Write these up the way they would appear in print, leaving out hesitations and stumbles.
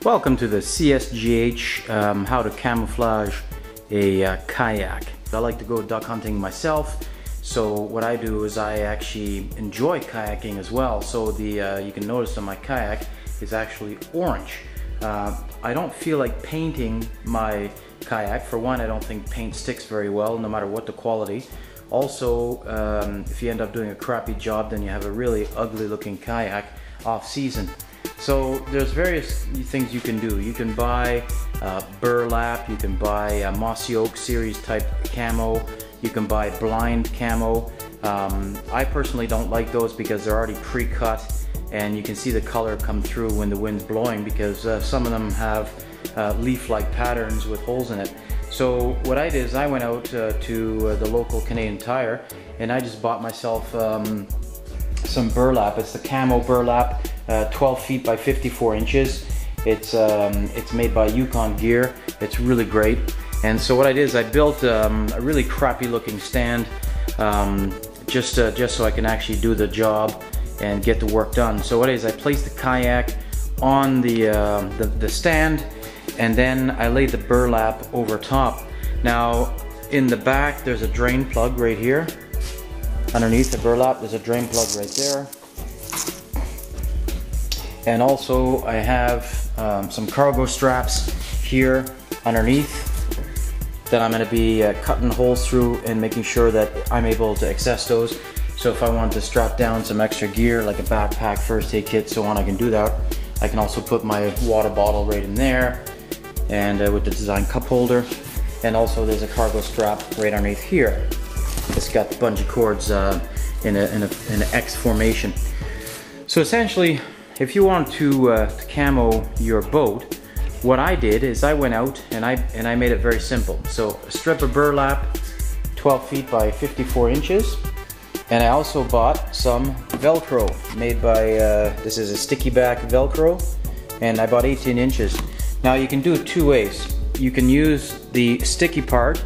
Welcome to the CSGH, how to camouflage a kayak. I like to go duck hunting myself, so what I do is I actually enjoy kayaking as well. So you can notice on my kayak is actually orange. I don't feel like painting my kayak. For one, I don't think paint sticks very well, no matter what the quality. Also, if you end up doing a crappy job, then you have a really ugly looking kayak off season. So there's various things you can do. You can buy burlap, you can buy mossy oak series type camo, you can buy blind camo. I personally don't like those because they're already pre-cut and you can see the color come through when the wind's blowing, because some of them have leaf-like patterns with holes in it. So what I did is I went out to the local Canadian Tire and I just bought myself some burlap. It's the camo burlap, 12 feet by 54 inches. It's made by Yukon Gear. It's really great. And so what I did is I built a really crappy looking stand, just so I can actually do the job and get the work done. So what it is, I placed the kayak on the stand, and then I laid the burlap over top. Now in the back there's a drain plug right here. Underneath the burlap there's a drain plug right there. And also I have some cargo straps here underneath that I'm going to be cutting holes through and making sure that I'm able to access those. So if I want to strap down some extra gear like a backpack, first aid kit, so on, I can do that. I can also put my water bottle right in there, and with the design cup holder. And also there's a cargo strap right underneath here. It's got bungee cords in an X formation. So essentially, if you want to camo your boat, what I did is I went out and I made it very simple. So a strip of burlap, 12 feet by 54 inches, and I also bought some Velcro made by, this is a sticky back Velcro, and I bought 18 inches. Now you can do it two ways. You can use the sticky part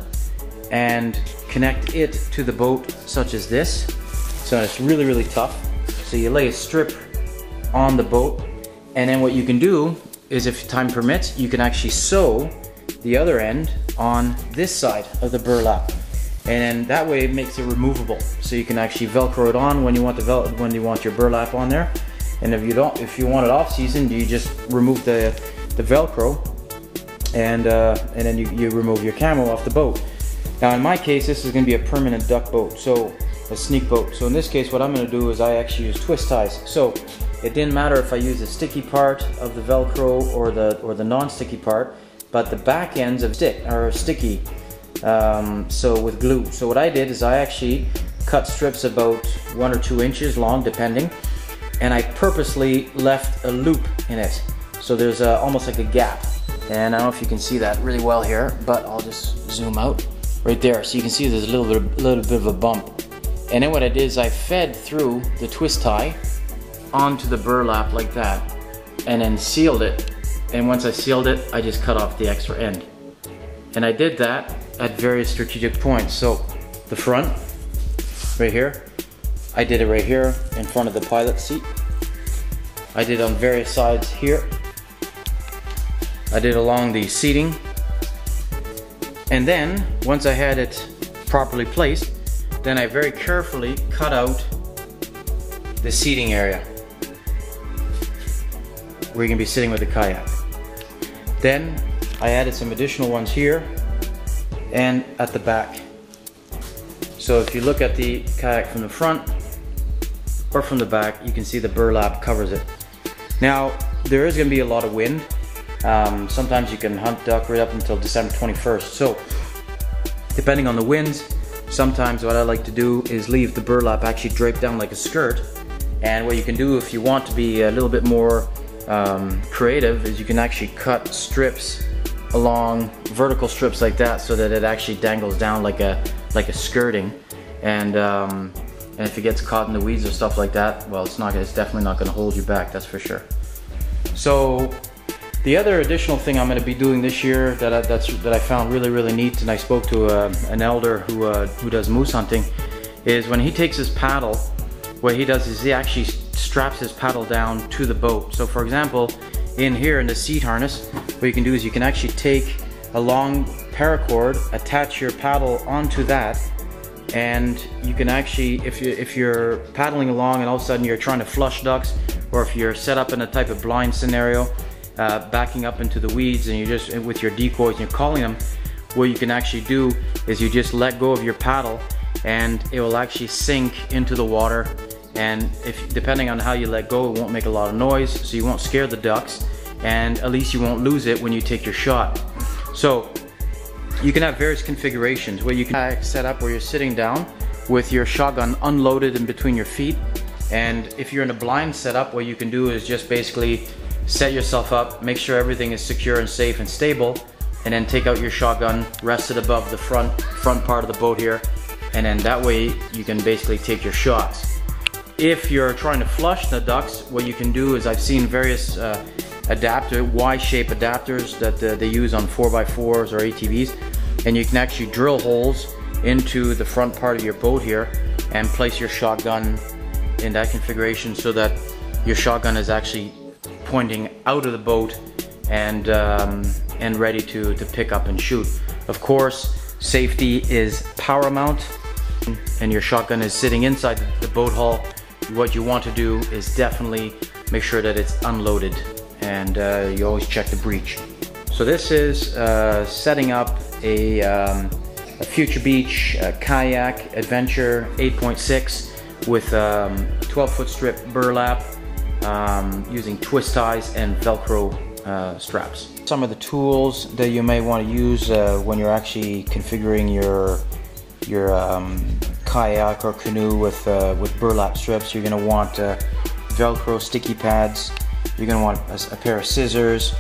and connect it to the boat such as this. So it's really, really tough. So you lay a strip on the boat, and then what you can do is, if time permits, you can actually sew the other end on this side of the burlap, and then that way it makes it removable. So you can actually Velcro it on when you want your burlap on there, and if you want it off season, you just remove the Velcro, and then you remove your camo off the boat. Now in my case, this is going to be a permanent duck boat, so a sneak boat. So in this case, what I'm going to do is I actually use twist ties. So it didn't matter if I use the sticky part of the Velcro or the non-sticky part, but the back ends of are sticky, so with glue. So what I did is I actually cut strips about 1 or 2 inches long, depending, and I purposely left a loop in it. So there's almost like a gap, and I don't know if you can see that really well here, but I'll just zoom out right there. So you can see there's a little bit of a bump. And then what I did is I fed through the twist tie onto the burlap like that, and then sealed it. And once I sealed it, I just cut off the extra end. And I did that at various strategic points. So the front, right here, I did it right here in front of the pilot seat. I did on various sides here. I did along the seating. And then, once I had it properly placed, then I very carefully cut out the seating area where you're going to be sitting with the kayak. Then I added some additional ones here and at the back. So if you look at the kayak from the front or from the back, you can see the burlap covers it. Now there is going to be a lot of wind. Sometimes you can hunt duck right up until December 21st. So depending on the winds, sometimes what I like to do is leave the burlap actually draped down like a skirt. And what you can do if you want to be a little bit more creative is you can actually cut strips along, vertical strips like that, so that it actually dangles down like a skirting. And if it gets caught in the weeds or stuff like that, well, it's definitely not going to hold you back, that's for sure. So the other additional thing I'm going to be doing this year that I found really, really neat, and I spoke to an elder who does moose hunting, is when he takes his paddle, what he does is he actually straps his paddle down to the boat. So for example, in here in the seat harness, what you can do is you can actually take a long paracord, attach your paddle onto that, and you can actually, if you're paddling along and all of a sudden you're trying to flush ducks, or if you're set up in a type of blind scenario, backing up into the weeds and you're just with your decoys and you're calling them, what you can actually do is you just let go of your paddle and it will actually sink into the water, and depending on how you let go, it won't make a lot of noise, so you won't scare the ducks, and at least you won't lose it when you take your shot. So you can have various configurations where you can set up where you're sitting down with your shotgun unloaded in between your feet, and if you're in a blind setup, what you can do is just basically set yourself up, make sure everything is secure and safe and stable, and then take out your shotgun, rest it above the front part of the boat here, and then that way you can basically take your shots. If you're trying to flush the ducks, what you can do is, I've seen various Y-shape adapters that they use on 4x4s or ATVs, and you can actually drill holes into the front part of your boat here and place your shotgun in that configuration so that your shotgun is actually pointing out of the boat and ready to pick up and shoot. Of course, safety is paramount, and your shotgun is sitting inside the boat hull. What you want to do is definitely make sure that it's unloaded, and you always check the breech. So this is setting up a Future Beach kayak adventure 8.6 with 12-foot strip burlap, using twist ties and Velcro straps. Some of the tools that you may want to use when you're actually configuring your kayak or canoe with burlap strips. You're going to want Velcro sticky pads. You're going to want a pair of scissors.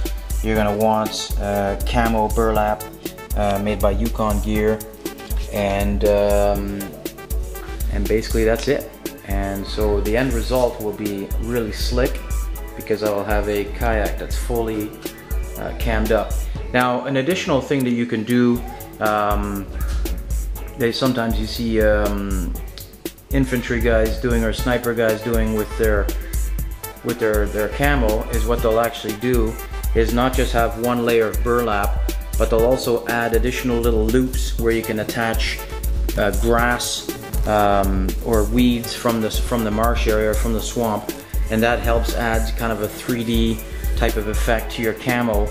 You're going to want camo burlap made by Yukon Gear, and basically that's it. And so the end result will be really slick because I will have a kayak that's fully cammed up. Now, an additional thing that you can do, sometimes you see infantry guys doing, or sniper guys doing with their camo, is what they'll actually do is not just have one layer of burlap, but they'll also add additional little loops where you can attach grass or weeds from the marsh area or from the swamp, and that helps add kind of a 3D type of effect to your camo,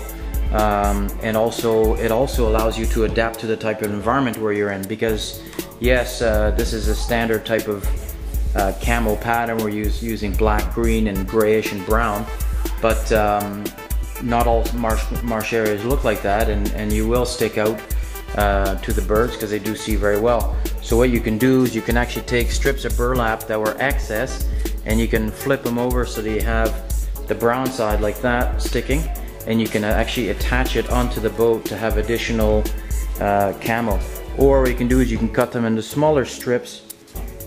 and it also allows you to adapt to the type of environment where you're in, because yes, this is a standard type of camo pattern. We're using black, green, and grayish and brown, but not all marsh areas look like that, and you will stick out to the birds because they do see very well. So what you can do is you can actually take strips of burlap that were excess, and you can flip them over so that you have the brown side like that sticking, and you can actually attach it onto the boat to have additional camo. Or what you can do is you can cut them into smaller strips,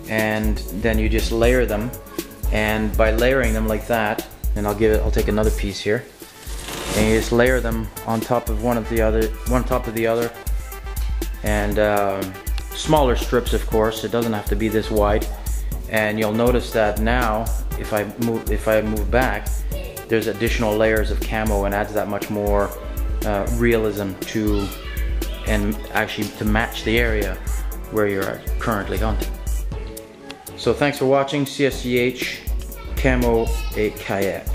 and then you just layer them, and by layering them like that, and I'll take another piece here, and you just layer them on top of one top of the other, and smaller strips, of course. It doesn't have to be this wide, and you'll notice that now if I move back, there's additional layers of camo, and adds that much more realism to, and actually to match the area where you're currently hunting. So thanks for watching CSGH Camo a Kayak.